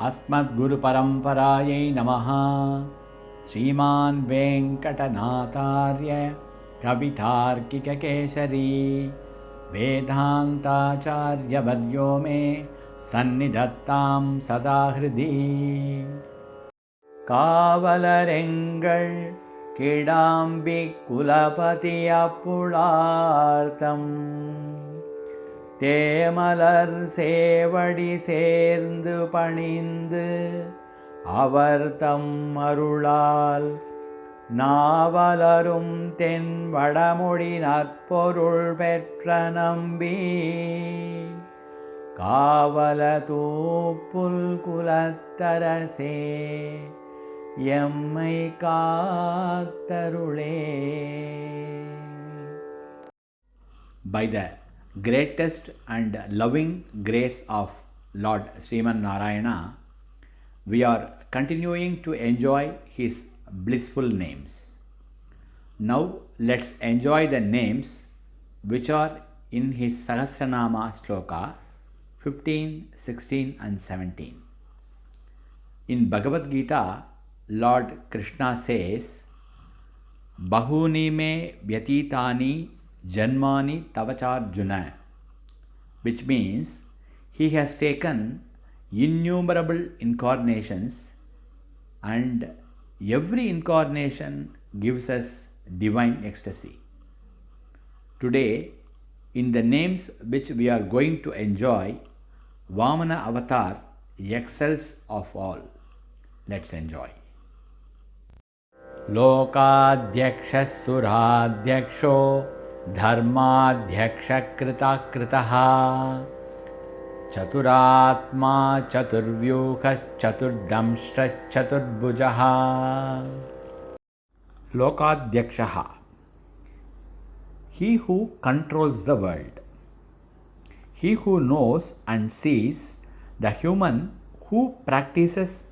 अस्मद्गुरुपरम्परायै नमः। श्रीमान् वेङ्कटनाथार्य कवितार्किककेसरी वेदान्ताचार्यवर्यो मे सन्निधत्तां सदा हृदि। कावलरेङ्गळ् किडाम्बि कुलपति अपुळार्तम् தேமலர் சேவடி சேர்ந்து பணிந்து அவர்தம் அருளால் நாவலரும் தென் வடமொழி நற்பொருள் பெற்ற நம்பி காவல தூப்புல் குலத்தரசே எம்மை காத்தருளே. By the greatest and loving grace of Lord Sriman Narayana, we are continuing to enjoy his blissful names. Now let's enjoy the names which are in his Sahasranama Shloka 15, 16 and 17. In Bhagavad Gita, Lord Krishna says, Bahuni me vyatitani Janmani Tavacharjuna, which means he has taken innumerable incarnations and every incarnation gives us divine ecstasy. Today, in the names which we are going to enjoy, Vamana Avatar excels of all. Let's enjoy. Lokadhyakshah Suradhyaksho धर्माध्यक्षकृतकृतः चतुरात्मा चतुर्व्यूहश्चतुर्दंष्ट्रश्चतुर्भुजः. Lokadhyakshah, he who controls the world, he who knows and sees the human who practices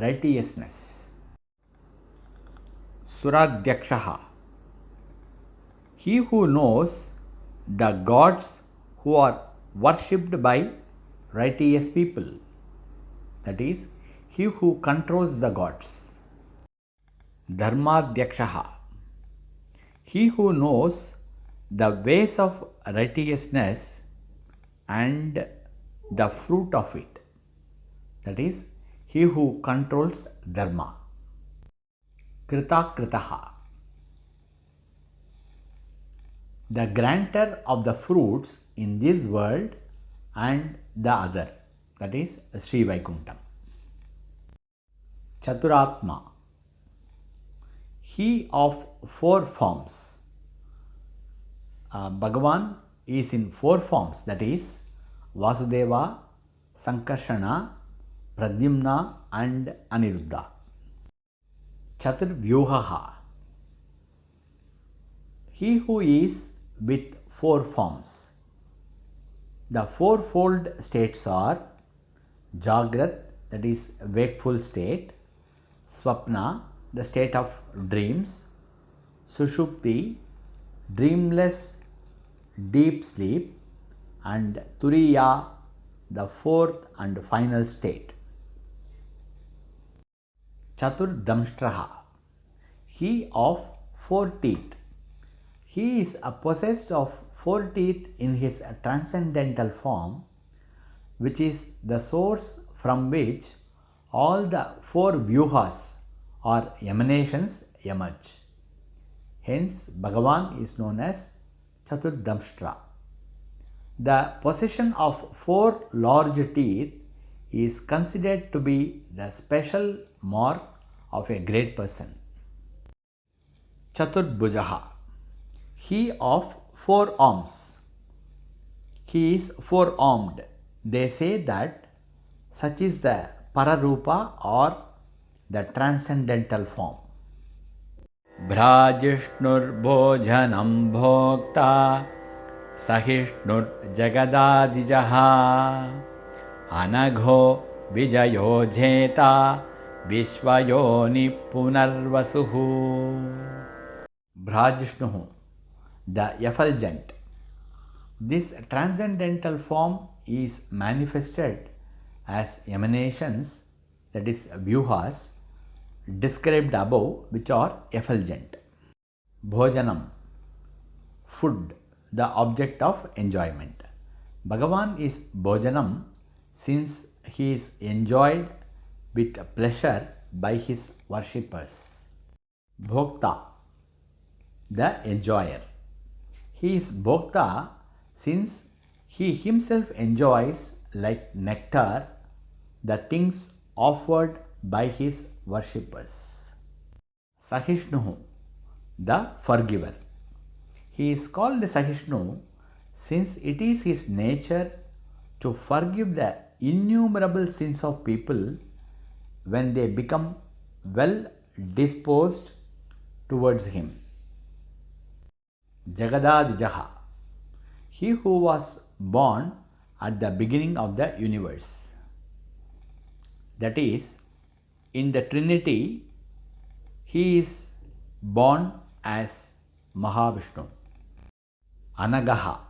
righteousness. Suradhyakshah, he who knows the gods who are worshipped by righteous people, that is, he who controls the gods. Dharmadhyakshaha, he who knows the ways of righteousness and the fruit of it, that is, he who controls dharma. Kritakritaha, the grantor of the fruits in this world and the other, that is Sri Vaikuntham. Chaturatma, he of four forms. Bhagavan is in four forms, that is Vasudeva, Sankarshana, Pradyumna and Aniruddha. Chaturvyuhaha, he who is with four forms. The fourfold states are Jagrat, that is wakeful state, Swapna, the state of dreams, Sushupti, dreamless deep sleep, and Turiya, the fourth and final state. Chaturdamshtraha, he of four teeth. He is possessed of four teeth in his transcendental form, which is the source from which all the four vyuhas or emanations emerge. Hence, Bhagavan is known as Chaturdamshtra. The possession of four large teeth is considered to be the special mark of a great person. Chaturbhujaha, he of four arms. He is four-armed. They say that such is the Pararupa or the transcendental form. Bhrajishnur bhojanam bhokta sahishnur jagadadijaha anagho vijayo jeta vishvayoni punarvasuhu. Bhrajishnuhu, the effulgent. This transcendental form is manifested as emanations, that is vyuhas, described above, which are effulgent. Bhojanam, food, the object of enjoyment. Bhagavan is Bhojanam since he is enjoyed with pleasure by his worshippers. Bhokta, the enjoyer. He is Bhokta since he himself enjoys like nectar the things offered by his worshippers. Sahishnu, the forgiver. He is called Sahishnu since it is his nature to forgive the innumerable sins of people when they become well disposed towards him. Jagadadijaha, he who was born at the beginning of the universe. That is, in the Trinity, he is born as Mahavishnu. Anagaha,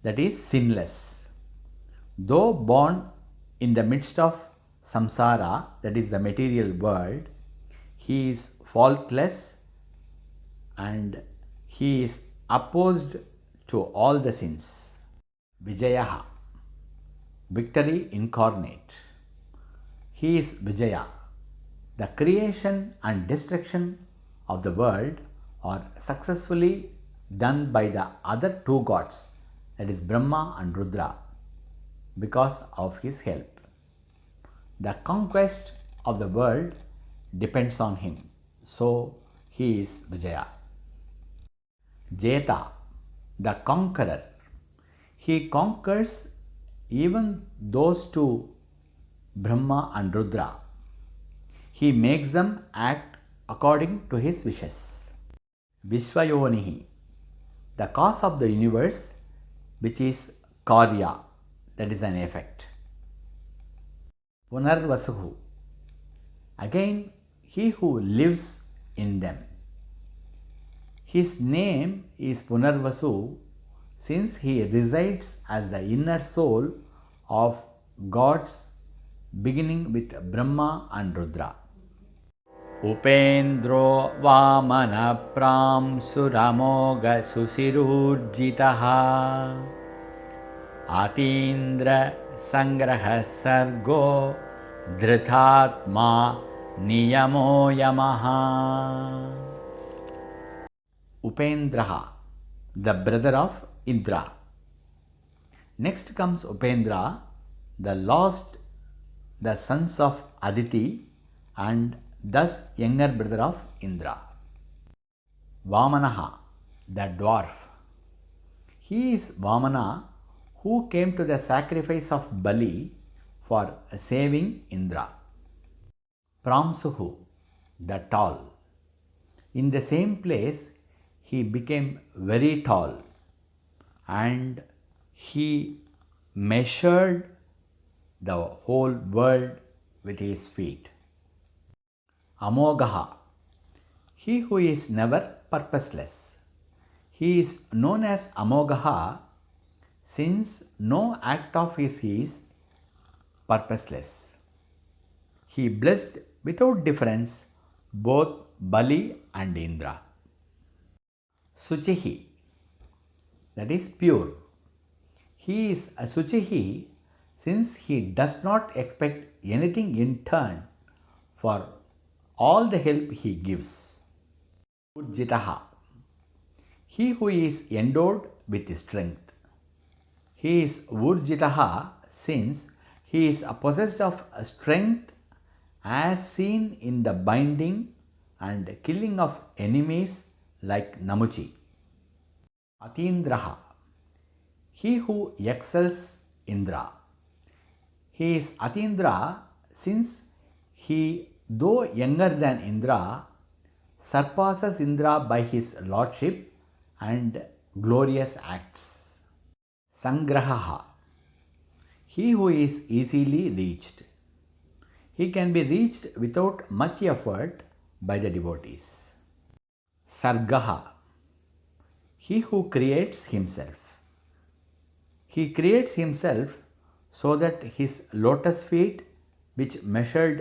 that is sinless. Though born in the midst of samsara, that is the material world, he is faultless and he is opposed to all the sins. Vijayaha, victory incarnate. He is Vijaya. The creation and destruction of the world are successfully done by the other two gods, that is Brahma and Rudra, because of his help. The conquest of the world depends on him, so he is Vijaya. Jeta, the conqueror. He conquers even those two, Brahma and Rudra. He makes them act according to his wishes. Vishvayonihi, the cause of the universe, which is Karya, that is an effect. Punarvasuhu, again he who lives in them. His name is Punarvasu since he resides as the inner soul of gods beginning with Brahma and Rudra. Upendro Vamana Pram Suramoga Susirurjitaha Atindra Sangraha Sargo Dhritatma Niyamo Yamaha. Upendraha, the brother of Indra. Next comes Upendra, the sons of Aditi and thus younger brother of Indra. Vamanaha, the dwarf. He is Vamana who came to the sacrifice of Bali for saving Indra. Pramsuhu, the tall. In the same place, he became very tall and he measured the whole world with his feet. Amogaha, he who is never purposeless. He is known as Amogaha since no act of his is purposeless. He blessed without difference both Bali and Indra. Suchihi, that is pure. He is a Suchihi since he does not expect anything in turn for all the help he gives. Urjitaha, he who is endowed with strength. He is Urjitaha since he is possessed of strength as seen in the binding and killing of enemies like Namuchi. Atindraha, he who excels Indra. He is Atindra since he, though younger than Indra, surpasses Indra by his lordship and glorious acts. Sangraha, he who is easily reached. He can be reached without much effort by the devotees. Sargaha, he who creates himself. He creates himself so that his lotus feet, which measured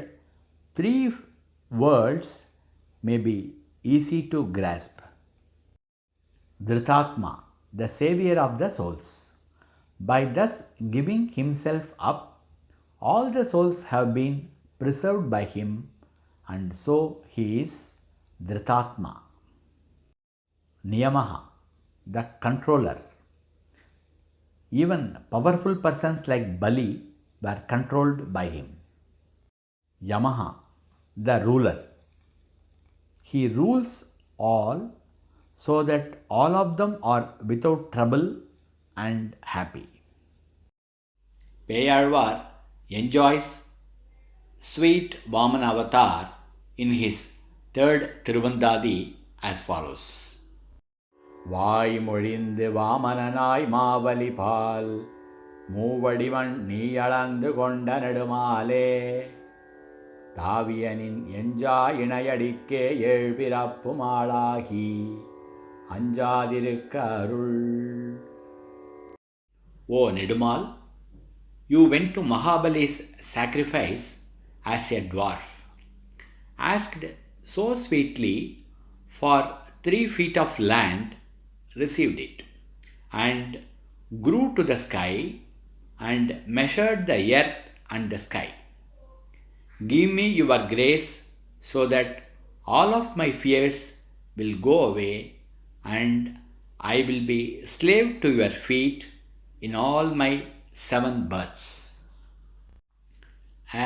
3 worlds, may be easy to grasp. Dhritatma, the savior of the souls. By thus giving himself up, all the souls have been preserved by him, and so he is Dhritatma. Niyamaha, the controller. Even powerful persons like Bali were controlled by him. Yamaha, the ruler. He rules all so that all of them are without trouble and happy. Peyalvar enjoys sweet Vamana avatar in his third Tiruvandadi as follows. வாய்மொழிந்து வாமனனாய் மாவலிபால் மூவடிவன் நீ அளந்து கொண்ட நெடுமாலே தாவியனின் எஞ்சா இணையடிக்கே ஏழ்பிறப்புமாளாகி அஞ்சாதிருக்க அருள். O Nedumal, you went to Mahabali's sacrifice as a dwarf, asked so sweetly for 3 feet of land, received it, and grew to the sky and measured the earth and the sky. Give me your grace so that all of my fears will go away and I will be slave to your feet in all my 7 births.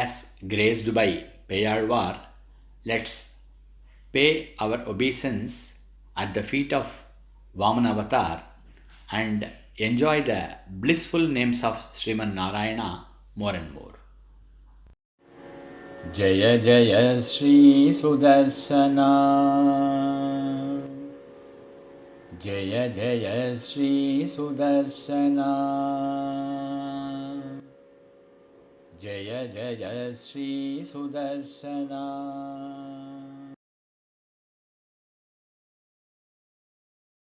As graced by Peyalvar, let's pay our obeisance at the feet of Vamanavatar and enjoy the blissful names of Sriman Narayana more and more. Jaya Jaya Sri Sudarshana, Jaya Jaya Sri Sudarshana, Jaya Jaya Sri Sudarshana.